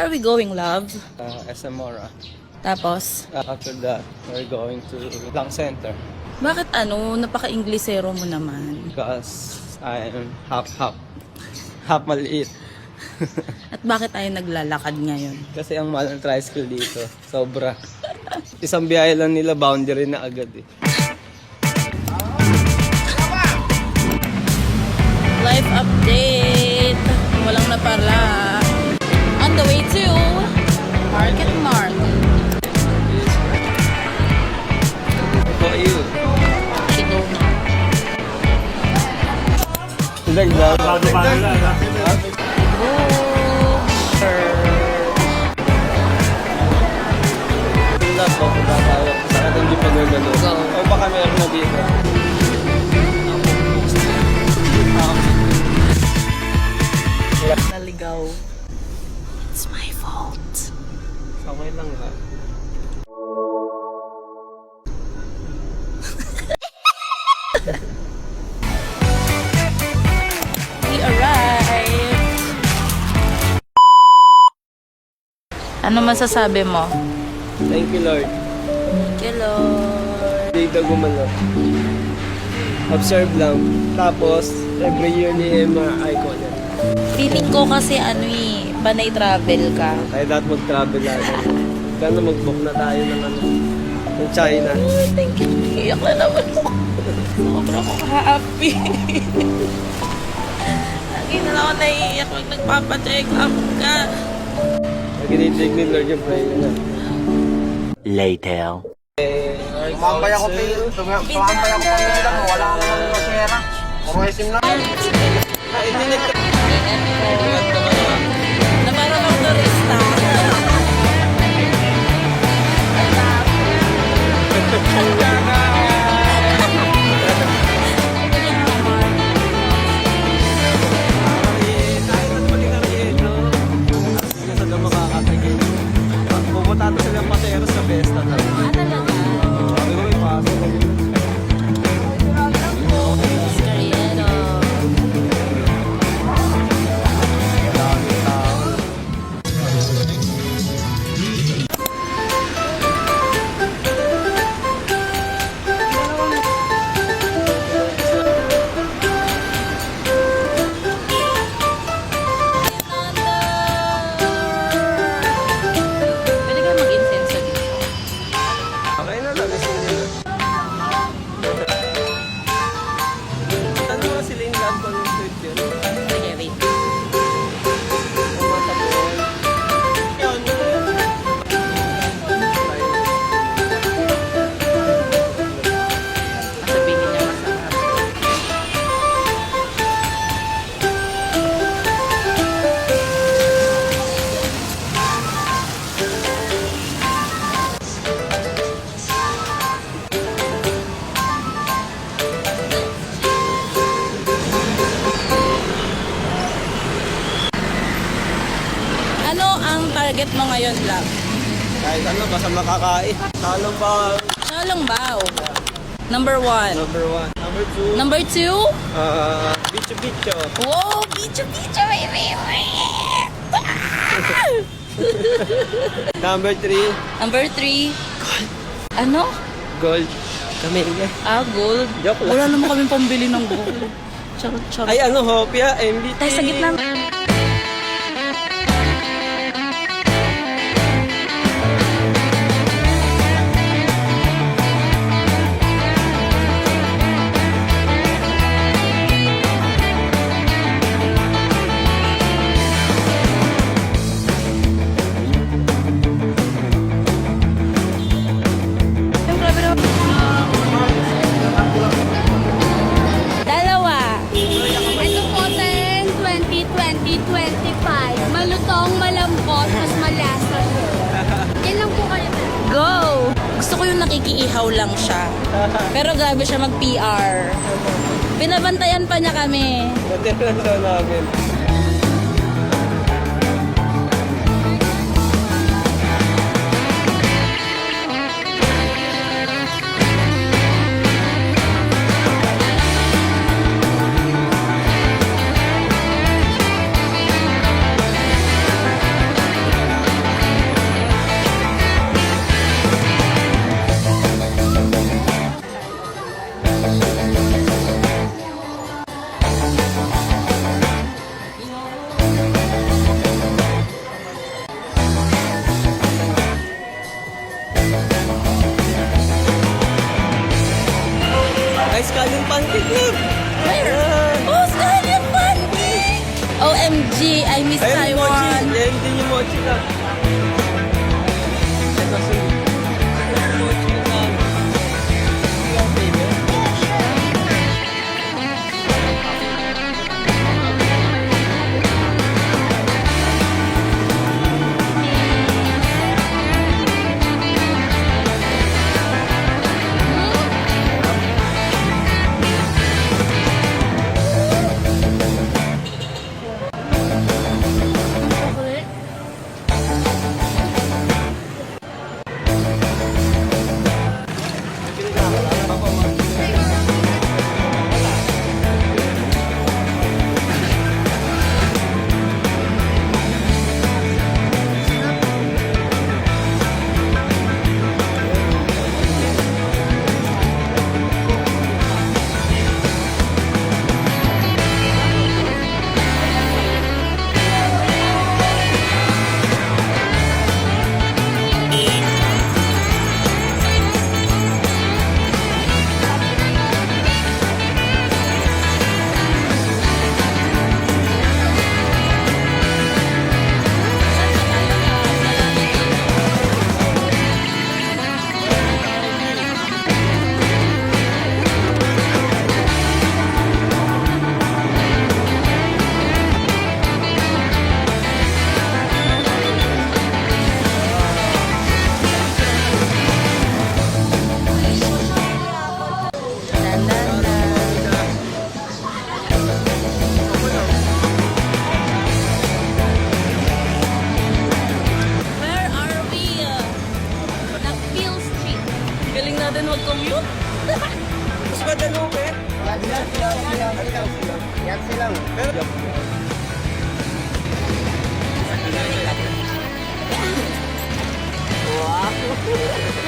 are we going, love? SM Mora. Tapos, After that, we're going to Lang Center. bakit napaka-Inglesero mo naman? Because I'm half maliit. At bakit tayo naglalakad ngayon? Kasi ang mahal ng tricycle dito, sobra. Isang biyahe lang nila, boundary na agad eh. Life update! Walang napala. On the way to Market Mart. For you. I don't know. Tingnan po kung ba tayo. Sa ating di pa gagano. Go. O baka meron na dito. Naligaw. It's my fault. Okay lang ha. We arrived! Ano masasabi mo? Thank you Lord. Thank you, Lord. Hindi ka gumalo. Observe lang. Tapos, every year ni MRI ko na. Feeling ko kasi panay travel ka. Kaya dapat mag-travel lang. Kaya mag-book na tayo ng China. Ay, thank you. Iyak na naman ako. Sobrang akong happy. Lagi na lang ako naiiyak pag nagpapacheck up ka. Naginitig ni Lord yung prayer na. Later. Tumambay ako pamilya mo, wala ka naman masera. Puro isim na. Na parang ang turista. Pupunta ito silang pasero sa Besta. Pwede kayo mag-incense dito. Okay na lang. Ano nga sila yung lab ko ng trip yun? Sige, wait. Sabihin niya masarap. Ano ang target mo ngayon, love? Kahit ano, basta makakain. Talong ba? Shalongbao. Number 1. Number 1. Number 2. Number 2? Bicho. Wow, bicho, baby. Number 3. Number 3? Ano? Gold. Camellia. Gold. Joke lang. Wala naman kami pambili ng gold. Charot. Ay, ano, Hopia, MBT. Tayo sa gitna. Dalawa. Ito po, 10, 20, 20, 25. Malutong, malambot, mas malasa po. Yan lang po kayo. Go! Gusto ko yung nakikiihaw lang siya. Pero grabe siya mag-PR. Binabantayan pa niya kami. Matira siya namin. Ay, Scallion Pancake Club! Where? Oh, Scallion Pancake! OMG, I miss Ayun yung mochi. Taiwan. Ayun din yung mochi lang. Ito si... Mochi lang. Yung favorite. Where are we? Nag-Peel Street. Galing natin mag-commute. Mas madalupit. Yan silang. Wow.